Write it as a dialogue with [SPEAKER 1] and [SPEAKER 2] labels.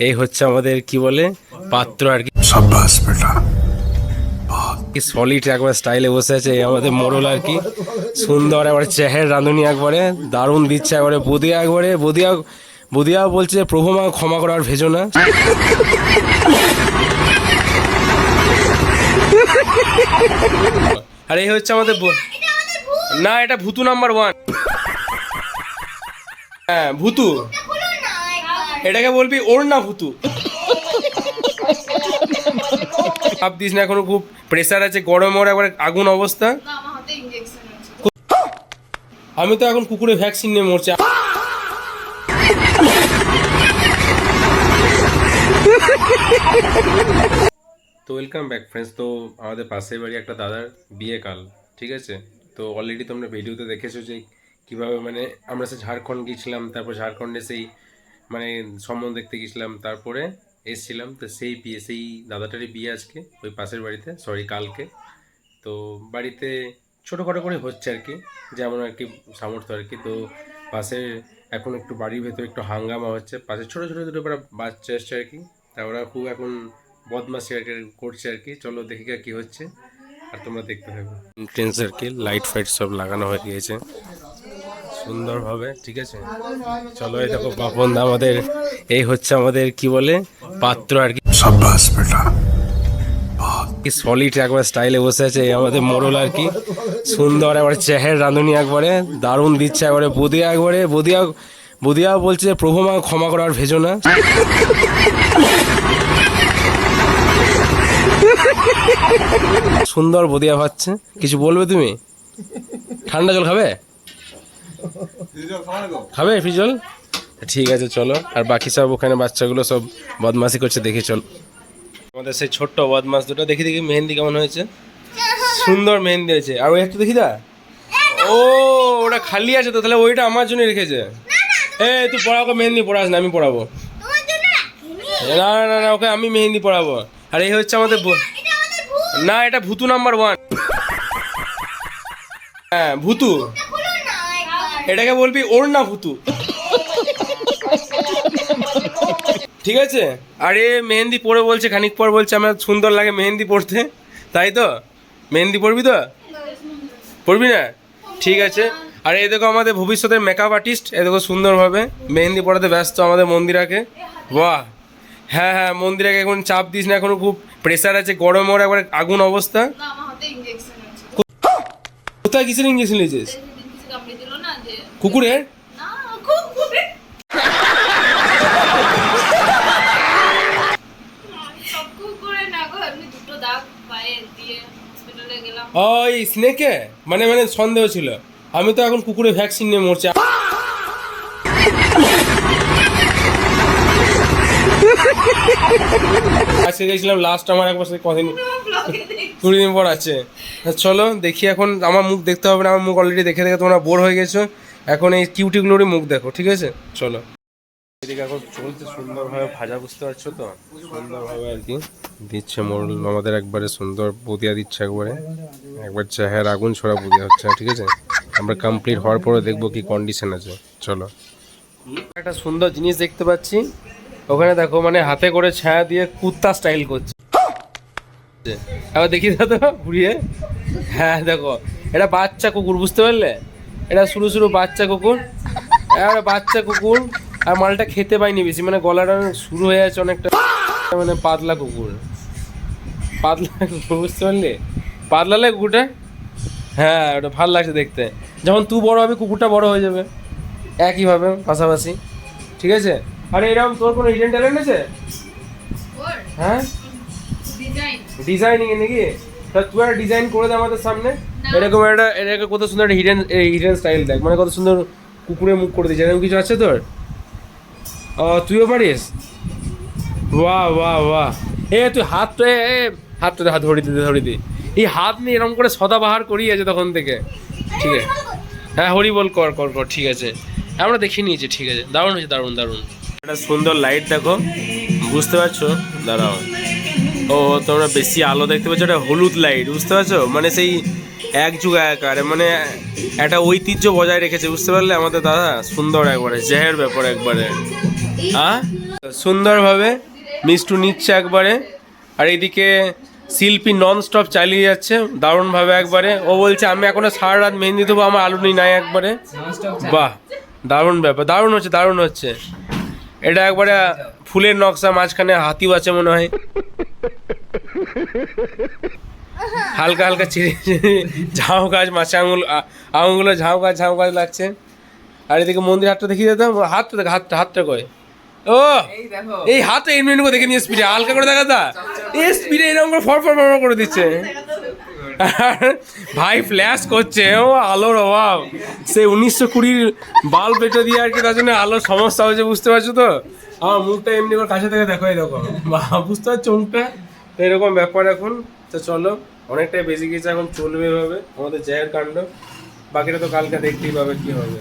[SPEAKER 1] এই হচ্ছে আমাদের কি বলে পাত্র আর কি।
[SPEAKER 2] शाबाश बेटा।
[SPEAKER 1] সলিড একবার স্টাইলে বসে আছে আমাদের মোড়ল আর কি। সুন্দর একবারে চেহার রাঁধুনি একবারে দারুণ দিচ্ছে একবারে। বদিয়া একবারে বদিয়া বলছে প্রভু মা ক্ষমা করার ভেজো না। আর এই হচ্ছে আমাদের না, এটা ভুতু নাম্বার 1। হ্যাঁ ভুতু, এটাকে বলবি ওর না ভুতু। ভাব দিস না, এখনো খুব প্রেসার আছে, গরম ওর একবার আগুন অবস্থা। আমি তো এখন কুকুরের ভ্যাকসিন নিয়ে মরছি। তো ওয়েলকাম ব্যাক ফ্রেন্ডস। তো আমাদের পাশের বাড়ি একটা দাদার বিয়ে কাল, ঠিক আছে। তো অলরেডি তোমরা ভিডিওতে দেখেছো যে কীভাবে মানে আমরা সে ঝাড়খণ্ড গিয়েছিলাম, তারপর ঝাড়খণ্ডে সেই মানে সম্বন্ধ দেখতে গেছিলাম, তারপরে এসছিলাম। তো সেই বিয়ে, সেই দাদাটারই বিয়ে আজকে ওই পাশের বাড়িতে, সরি কালকে। তো বাড়িতে ছোটোখাটো করে হচ্ছে আর কি, যেমন আর কি সামর্থ্য আর কি। তো পাশে এখন একটু বাড়ির ভেতরে একটু হাঙ্গামা হচ্ছে, পাশে ছোটো ছোটো দুটো বাচ্চা এসছে আর কি। তা ওরা খুব এখন বদমাশি আর কি করছে আর কি। চলো দেখি কি হচ্ছে, আর তোমরা দেখতে থাকো। এন্ট্রেন্স আর কি, লাইট ফাইট সব লাগানো হয়ে গিয়েছে সুন্দরভাবে, ঠিক আছে। চলো এই দেখো বাপন দা আমাদের, এই হচ্ছে আমাদের কি বলে পাত্র আর কি।
[SPEAKER 2] शाबाश बेटा।
[SPEAKER 1] সলিড একবার স্টাইলে বসে আছে আমাদের মোড়ল আর কি। সুন্দর একবার চেহার রাঁধুনি একবারে দারুণ দিচ্ছে একবারে। বদিয়া বলছে প্রভু মা ক্ষমা করার ভেজো না। সুন্দর বদিয়া ভাবছে। কিছু বলবে তুমি? ঠান্ডা জল খাবে? খাবে ফ্রিজ জল? ঠিক আছে চলো। আর বাকি সব ওখানে বাচ্চাগুলো সব বদমাশি করছে, দেখি চল। আমাদের সেই ছোট্ট বদমাস দুটো দেখি মেহেন্দি কেমন হয়েছে। সুন্দর মেহেন্দি হয়েছে। আর ওই একটা দেখি দা, ও ওটা খালি আছে তো, তাহলে ওইটা আমার জন্য রেখেছে। তুই পড়াবো, মেহেন্দি পড়াস না, আমি পড়াবো। না না না, ওকে আমি মেহেন্দি পড়াবো। আর এই হচ্ছে আমাদের না, এটা ভুতু নাম্বার 1। হ্যাঁ ভুতু, এটাকে বলবি ওর না ভুতু, ঠিক আছে। আরে মেহেন্দি পরে বলছে খানিক পর, বলছে আমার সুন্দর লাগে মেহেন্দি পরতে, তাই তো? মেহেন্দি পরবি তো? পরবি না? ঠিক আছে। আর এই দেখো আমাদের ভবিষ্যতের মেকআপ আর্টিস্ট, এই দেখো সুন্দরভাবে মেহেন্দি পড়াতে ব্যস্ত আমাদের মন্দিরাকে। বাহ, হ্যাঁ হ্যাঁ, মন্দিরাকে এখন চাপ দিস না, এখনো খুব প্রেসার আছে, গরম ওর একবার আগুন অবস্থা। কোথায় কিসের ইঞ্জেকশন নিয়েছিস? কুকুরের? ওই স্নেকে মানে সন্দেহ ছিল। আমি তো এখন কুকুরের ভ্যাকসিন নিয়ে মরছি। আজকে গেছিলাম লাস্ট, আমার একবার কদিন 20 দিন পর আছে। চলো দেখি, এখন আমার মুখ দেখতে হবে না, আমার মুখ অলরেডি দেখে দেখে তোমরা বোর হয়ে গেছো। এখন এই কিউটিগুলোরই মুখ দেখো, ঠিক আছে। চলো এদিকে এখন চলছে সুন্দরভাবে ভাজা, বুঝতে পারছো তো? সুন্দরভাবে আর কি দিচ্ছে মোড়ল আমাদের, একবারে সুন্দর বুদিয়া দিচ্ছে একবার চেহারা আগুন ছড়া বুদিয়া হচ্ছে, ঠিক আছে। আমরা কমপ্লিট হওয়ার পরে দেখবো কি কন্ডিশন আছে। চলো, একটা সুন্দর জিনিস দেখতে পাচ্ছি ওখানে, দেখো মানে হাতে করে ছায়া দিয়ে কুত্তা স্টাইল করছে। এবার দেখি দাদা ঘুরিয়ে, হ্যাঁ দেখো এটা বাচ্চা কুকুর, বুঝতে পারলে? এটা শুরু বাচ্চা কুকুর, এবার বাচ্চা কুকুর। আর মালটা খেতে পাইনি বেশি, মানে গলাটা শুরু হয়ে আছে অনেকটা, মানে পাতলা কুকুর, বুঝতে পারলি? পাতলা লাগে কুকুরটা। হ্যাঁ ওটা ভালো লাগছে দেখতে। যখন তুই বড় হবে কুকুরটা বড় হয়ে যাবে একইভাবে পাশাপাশি, ঠিক আছে। আরে এরকম তোর কোনো হিডেন ট্যালেন্ট আছে? হ্যাঁ ডিজাইনিং এ নাকি? তা তুই একটা ডিজাইন করে দে আমাদের সামনে। এরকম কত সুন্দর একটা হিডেন স্টাইল দেখ, মানে কত সুন্দর কুকুরের মুখ করে দিয়েছে। এরকম কিছু আছে তোর? তুইও পারিস? বাহ বাহ বাহ। তুই হাতটা ধরে দি। এই হাত নিয়ে এরকম করে সদাবাহার করিয়েছে তখন থেকে, ঠিক আছে। হ্যাঁ হরি বল, কর কর কর, ঠিক আছে। আমরা দেখে নিয়েছি, ঠিক আছে। দারুণ হয়েছে, দারুণ দারুণ। একটা সুন্দর লাইট দেখো, বুঝতে পারছো? দাঁড়াও, ও তোমরা বেশি আলো দেখতে পাচ্ছ, এটা হলুদ লাইট, বুঝতে পারছো? মানে সেই এক যুগ একারে, মানে একটা ঐতিহ্য বজায় রেখেছে, বুঝতে পারলে আমাদের দাদা। সুন্দর একবারে জেহের ব্যাপার একবারে। হ্যাঁ সুন্দরভাবে মিষ্টু নিচ্ছে একবারে, আর এদিকে শিল্পী নন স্টপ চালিয়ে যাচ্ছে দারুণভাবে একবারে। ও বলছে আমি এখনো সারা রাত মেহেন্দি দেবো, আমার আলুনি নাই একবারে। বাহ, দারুণ ব্যাপার, দারুণ হচ্ছে, দারুণ হচ্ছে। এটা একবারে ফুলের নকশা, মাঝখানে হাতিও আছে মনে হয়। হালকা হালকা চিড়ে ঝাউ গাছ, মাছে আঙুলগুলো ঝাউ গাছ লাগছে। আর এদিকে মন্দির হাতটা দেখিয়ে দিতাম, হাতটা দেখ, হাতটা কয়। ও এই হাতটা এমনি করে দেখে নিয়ে স্পিডে হালকা করে দেখাতা, এই স্পিডে এরকম করে ফর করে দিচ্ছে। আর ভাই ফ্ল্যাশ করছে, ও আলোর অভাব, সেই 1920 বাল্ব এটা দিয়ে আর কি, তার জন্য আলোর সমস্যা হয়েছে, বুঝতে পারছো তো। আমার মুখটা এমনি করে কাছে থেকে দেখো, এরকম বুঝতে পারছো মুখটা, তো এরকম ব্যাপার এখন। তো চলো, অনেকটাই বেশি গেছে, এখন চলবে এভাবে আমাদের জায়ের কাণ্ড, বাকিটা তো কালকে দেখতেই পাবে কি হবে।